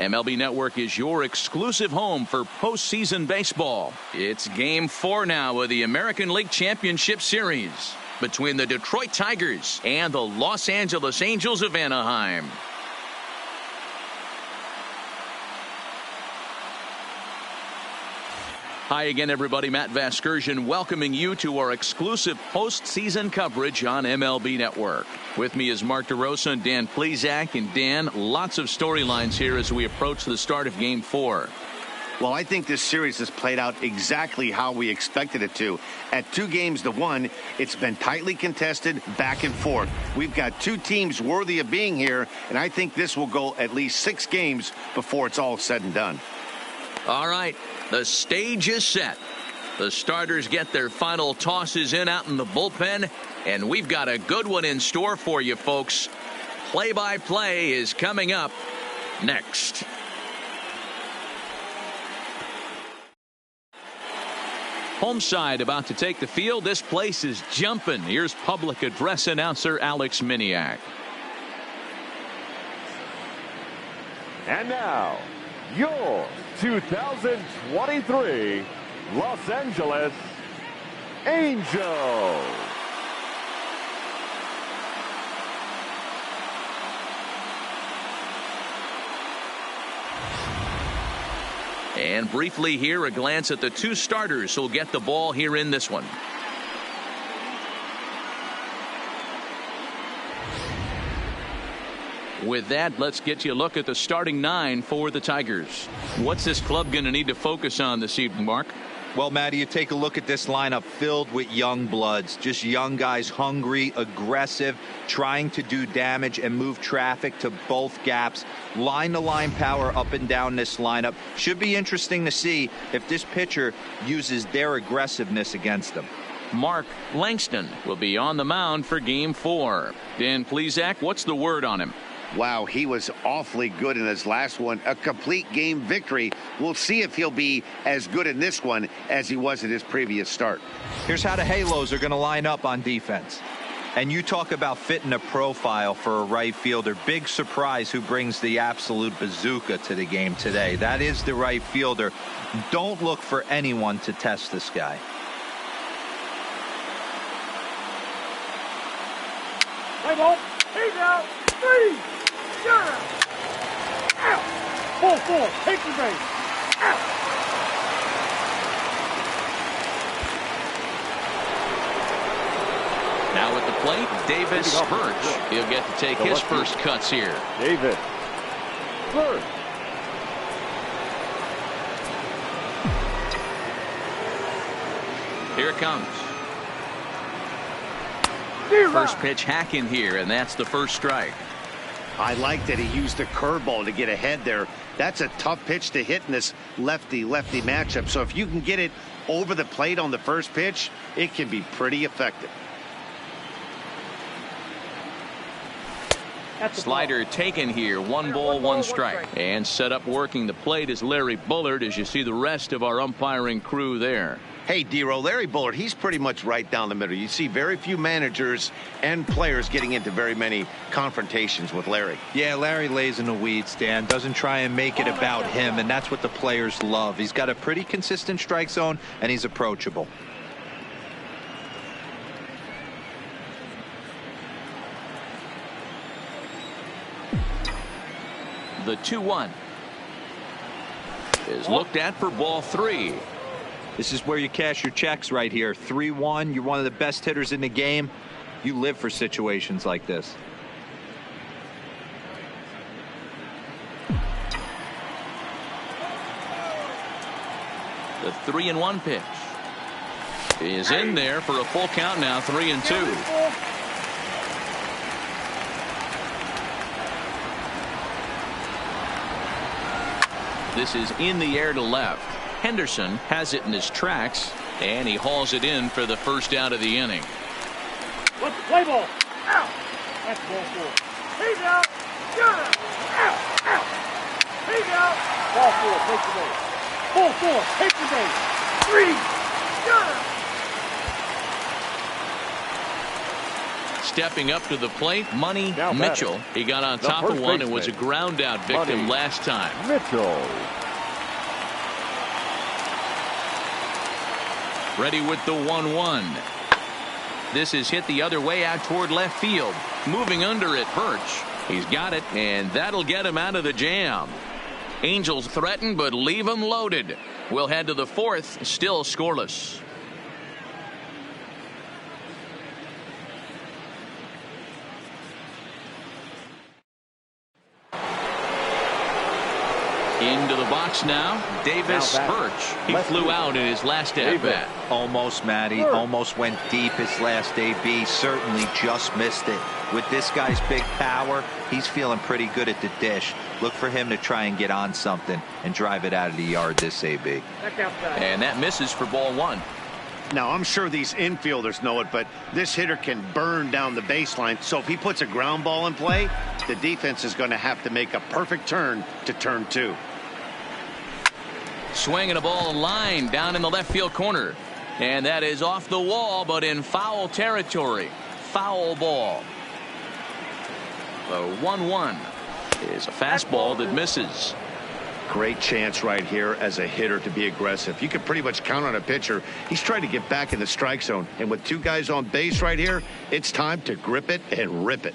MLB Network is your exclusive home for postseason baseball. It's Game 4 now of the American League Championship Series between the Detroit Tigers and the Los Angeles Angels of Anaheim. Hi again, everybody. Matt Vasgersian welcoming you to our exclusive postseason coverage on MLB Network. With me is Mark DeRosa and Dan Plesac. And Dan, lots of storylines here as we approach the start of Game 4. Well, I think this series has played out exactly how we expected it to. At 2-1, it's been tightly contested, back and forth. We've got two teams worthy of being here, and I think this will go at least 6 games before it's all said and done. All right, the stage is set. The starters get their final tosses in out in the bullpen, and we've got a good one in store for you, folks. Play-by-play is coming up next. Home side about to take the field. This place is jumping. Here's public address announcer Alex Miniak. And now, your 2023 Los Angeles Angels. And briefly here, a glance at the two starters who'll get the ball here in this one. With that, let's get you a look at the starting 9 for the Tigers. What's this club going to need to focus on this evening, Mark? Well, Matty, you take a look at this lineup filled with young bloods, just young guys, hungry, aggressive, trying to do damage and move traffic to both gaps. Line-to-line power up and down this lineup. Should be interesting to see if this pitcher uses their aggressiveness against them. Mark Langston will be on the mound for Game 4. Dan Plesac, what's the word on him? Wow, he was awfully good in his last one. A complete game victory. We'll see if he'll be as good in this one as he was in his previous start. Here's how the Halos are going to line up on defense. And you talk about fitting a profile for a right fielder. Big surprise who brings the absolute bazooka to the game today. That is the right fielder. Don't look for anyone to test this guy. Play ball. He's out. 3. Sure. Out. 4-4. Take the base. Out. Now at the plate, Davis Birch. He'll get to take his first cuts here. Davis Birch. Here it comes. First pitch hacking here, and that's the first strike. I like that he used the curveball to get ahead there. That's a tough pitch to hit in this lefty-lefty matchup. So if you can get it over the plate on the first pitch, it can be pretty effective. Slider taken here. 1 ball, 1 strike. And set up working the plate is Larry Bullard as you see the rest of our umpiring crew there. Hey, D-Row, Larry Bullard, he's pretty much right down the middle. You see very few managers and players getting into very many confrontations with Larry. Yeah, Larry lays in the weeds, Dan. Doesn't try and make it about him, and that's what the players love. He's got a pretty consistent strike zone, and he's approachable. The 2-1 is looked at for ball 3. This is where you cash your checks right here. 3-1. You're one of the best hitters in the game. You live for situations like this. The 3-1 pitch is in there for a full count now. 3-2. This is in the air to left. Henderson has it in his tracks, and he hauls it in for the first out of the inning. What's the play ball? Out. That's ball 4. He's out. You're out. Out. Out. He's out. Ball 4. Take the base. Ball 4. Take the base. 3. You're out. stepping up to the plate, Money Now Mitchell. He got on top of one and was a ground out victim Money last time. Mitchell. Ready with the 1-1. This is hit the other way out toward left field. Moving under it, Birch. He's got it, and that'll get him out of the jam. Angels threaten, but leave him loaded. We'll head to the fourth, still scoreless. Into the box now, Davis Birch. He flew out in his last at-bat. Almost, Matty. Almost went deep his last AB. Certainly just missed it. With this guy's big power, he's feeling pretty good at the dish. Look for him to try and get on something and drive it out of the yard this AB. And that misses for ball one. Now, I'm sure these infielders know it, but this hitter can burn down the baseline. So if he puts a ground ball in play, the defense is going to have to make a perfect turn to turn two. Swinging a ball line down in the left field corner. And that is off the wall, but in foul territory. Foul ball. The 1-1 is a fastball that misses. Great chance right here as a hitter to be aggressive. You can pretty much count on a pitcher. He's trying to get back in the strike zone. And with two guys on base right here, it's time to grip it and rip it.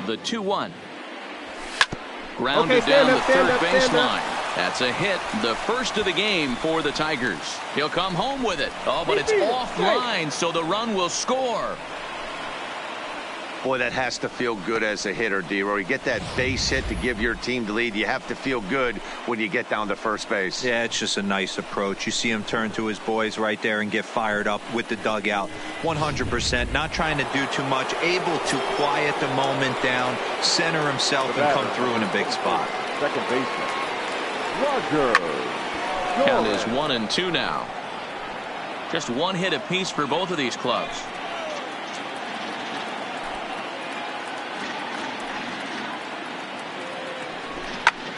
The 2-1. Grounded down the third baseline. That's a hit, the first of the game for the Tigers. He'll come home with it. Oh, but it's offline, so the run will score. Boy, that has to feel good as a hitter, D-Roy. You get that base hit to give your team the lead. You have to feel good when you get down to first base. Yeah, it's just a nice approach. You see him turn to his boys right there and get fired up with the dugout. 100%. Not trying to do too much. Able to quiet the moment down, center himself, and come through in a big spot. Second baseman, Roger. Count is 1-2 now. Just one hit apiece for both of these clubs.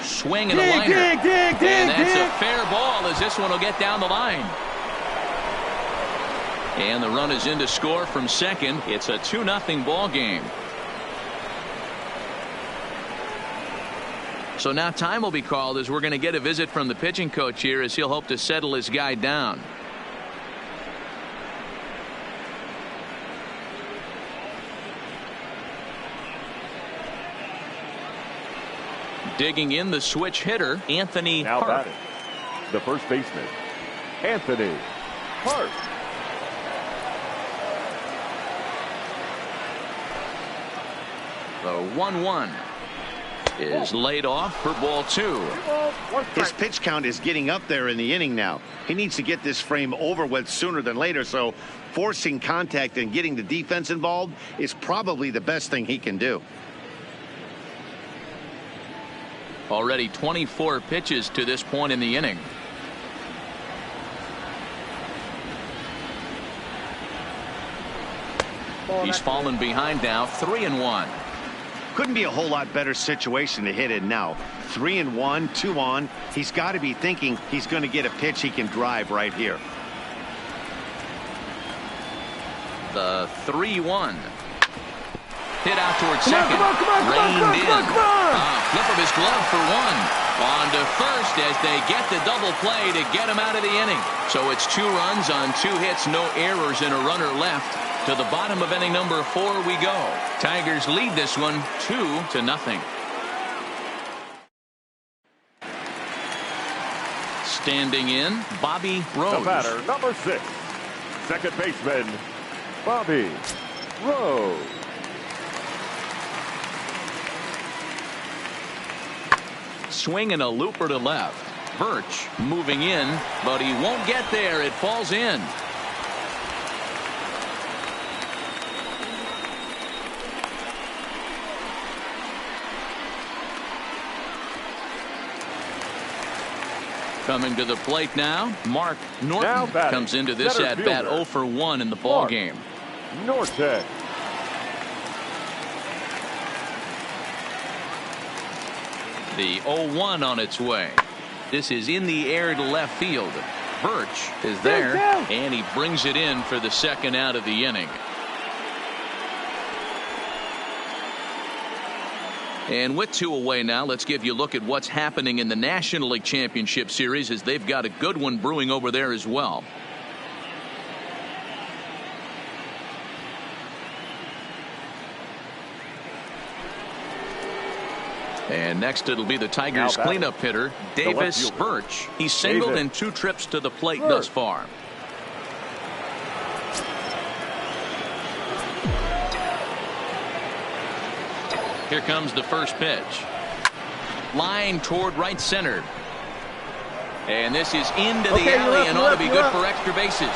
Swing and a liner. And that's a fair ball as this one will get down the line. And the run is in to score from second. It's a 2-0 ball game. So now time will be called as we're going to get a visit from the pitching coach here as he'll hope to settle his guy down. Digging in the switch hitter, Anthony Now Hart. batting, the first baseman, Anthony Hart. The 1-1 is laid off for ball two. His pitch count is getting up there in the inning now. He needs to get this frame over with sooner than later, so forcing contact and getting the defense involved is probably the best thing he can do. Already 24 pitches to this point in the inning. He's fallen behind now, 3-1. Couldn't be a whole lot better situation to hit in now. 3-1, 2 on. He's got to be thinking he's going to get a pitch he can drive right here. The 3-1. Hit out towards second. Reined in. Flip of his glove for one. On to first as they get the double play to get him out of the inning. So it's 2 runs on 2 hits, no errors, and a runner left. To the bottom of inning number 4 we go. Tigers lead this one 2-0. Standing in, Bobby Rose. The batter, number 6, second baseman, Bobby Rose. Swing and a looper to left. Birch moving in, but he won't get there. It falls in. Coming to the plate now, Mark Norton comes into this at bat 0 for 1 in the ball game. Norton. The 0-1 on its way. This is in the air to left field. Birch is there, and he brings it in for the second out of the inning. And with 2 away now, let's give you a look at what's happening in the National League Championship Series, as they've got a good one brewing over there as well. And next it'll be the Tigers cleanup hitter, Davis Birch. He's singled in 2 trips to the plate thus far. Here comes the first pitch. Line toward right center. And this is into the alley and ought to be good for extra bases.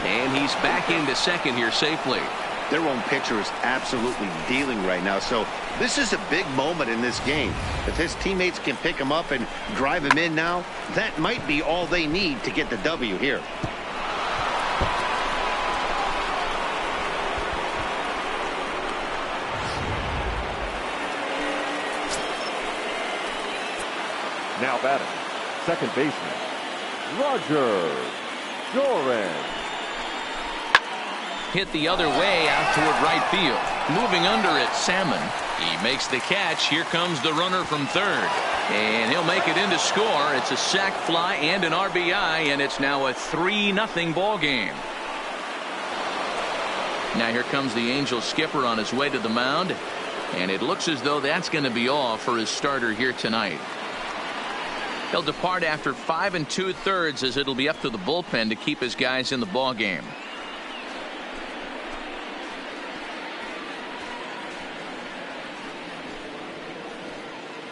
And he's back into second here safely. Their own pitcher is absolutely dealing right now, so this is a big moment in this game. If his teammates can pick him up and drive him in now, that might be all they need to get the W here. Now batting, second baseman, Dorn. Hit the other way out toward right field. Moving under it, Salmon. He makes the catch. Here comes the runner from third. And he'll make it in to score. It's a sac fly and an RBI, and it's now a 3-0 ball game. Now here comes the Angels skipper on his way to the mound. And it looks as though that's going to be all for his starter here tonight. He'll depart after 5 2/3, as it'll be up to the bullpen to keep his guys in the ball game.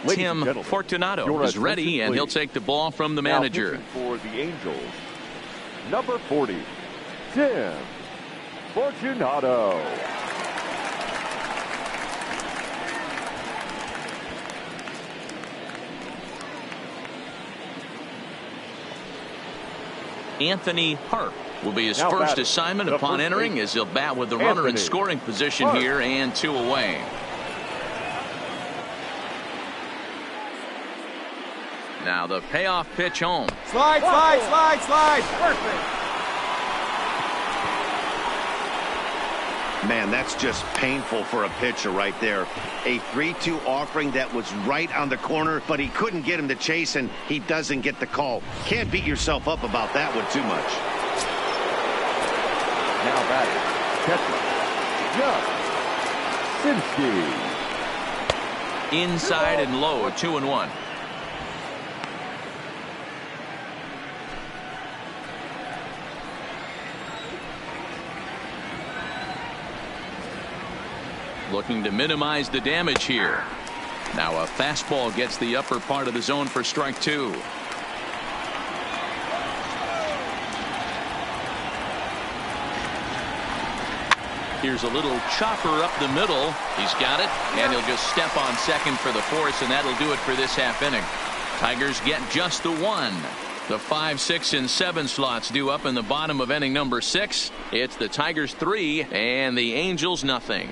Tim Fortunato is ready, and he'll take the ball from the manager. For the Angels, number 40, Tim Fortunato. Anthony Hart will be his first assignment upon entering, as he'll bat with the runner in scoring position here, and 2 away. Now the payoff pitch home. Slide. Perfect. Man, that's just painful for a pitcher right there. A 3-2 offering that was right on the corner, but he couldn't get him to chase, and he doesn't get the call. Can't beat yourself up about that one too much. Now batting, catcher, Sinski. Inside and low, 2-1. Looking to minimize the damage here. Now a fastball gets the upper part of the zone for strike 2. Here's a little chopper up the middle. He's got it, and he'll just step on second for the force, and that'll do it for this half inning. Tigers get just the 1. The 5, 6, and 7 slots due up in the bottom of inning number 6. It's the Tigers 3 and the Angels nothing.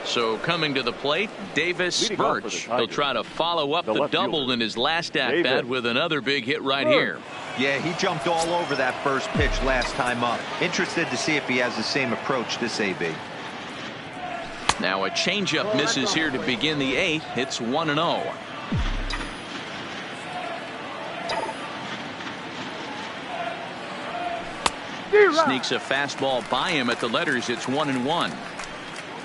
So coming to the plate, Davis Birch. He'll try to follow up the double in his last at-bat with another big hit right here. Yeah, he jumped all over that first pitch last time up. Interested to see if he has the same approach this AB. Now a changeup misses here to begin the 8th. It's 1-0. Sneaks a fastball by him at the letters. It's 1-1.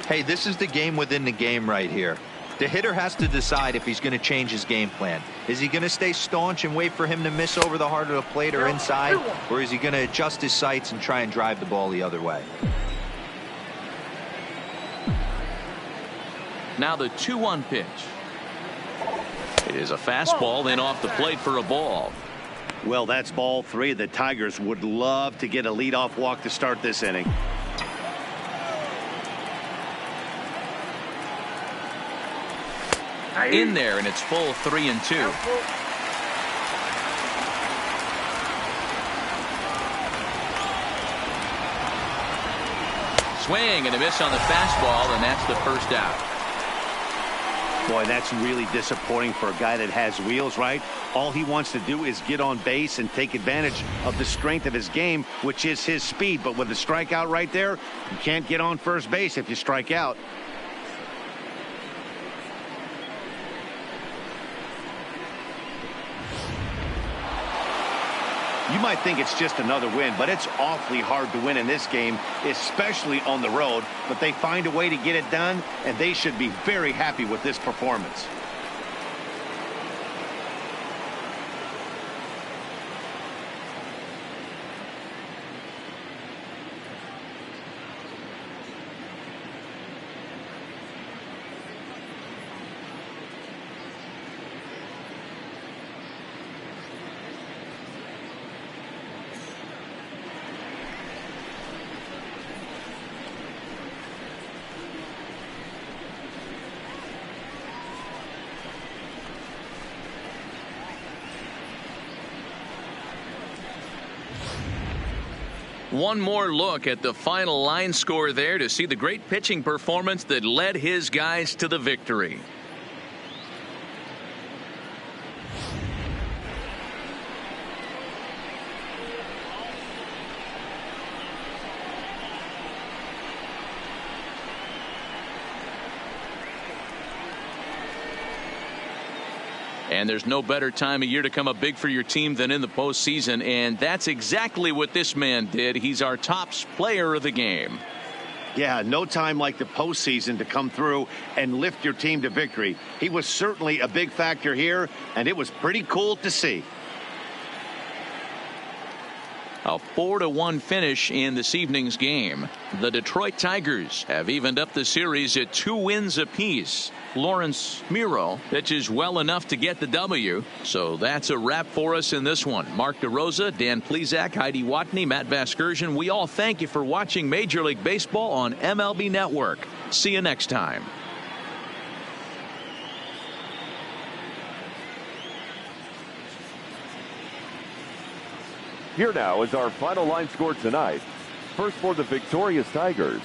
Hey, this is the game within the game right here. The hitter has to decide if he's going to change his game plan. Is he going to stay staunch and wait for him to miss over the heart of the plate or inside? Or is he going to adjust his sights and try and drive the ball the other way? Now the 2-1 pitch. It is a fastball, then off the plate for a ball. Well, that's ball 3. The Tigers would love to get a leadoff walk to start this inning. In there, and it's full 3-2. Swing and a miss on the fastball, and that's the first out. Boy, that's really disappointing for a guy that has wheels, right? All he wants to do is get on base and take advantage of the strength of his game, which is his speed. But with a strikeout right there, you can't get on first base if you strike out. You might think it's just another win, but it's awfully hard to win in this game, especially on the road. But they find a way to get it done, and they should be very happy with this performance. One more look at the final line score there to see the great pitching performance that led his guys to the victory. And there's no better time of year to come up big for your team than in the postseason, and that's exactly what this man did. He's our top player of the game. Yeah, no time like the postseason to come through and lift your team to victory. He was certainly a big factor here, and it was pretty cool to see. A 4-1 finish in this evening's game. The Detroit Tigers have evened up the series at 2 wins apiece. Lawrence Miro pitches well enough to get the W. So that's a wrap for us in this one. Mark DeRosa, Dan Plesac, Heidi Watney, Matt Vasgersian. We all thank you for watching Major League Baseball on MLB Network. See you next time. Here now is our final line score tonight. First for the victorious Tigers,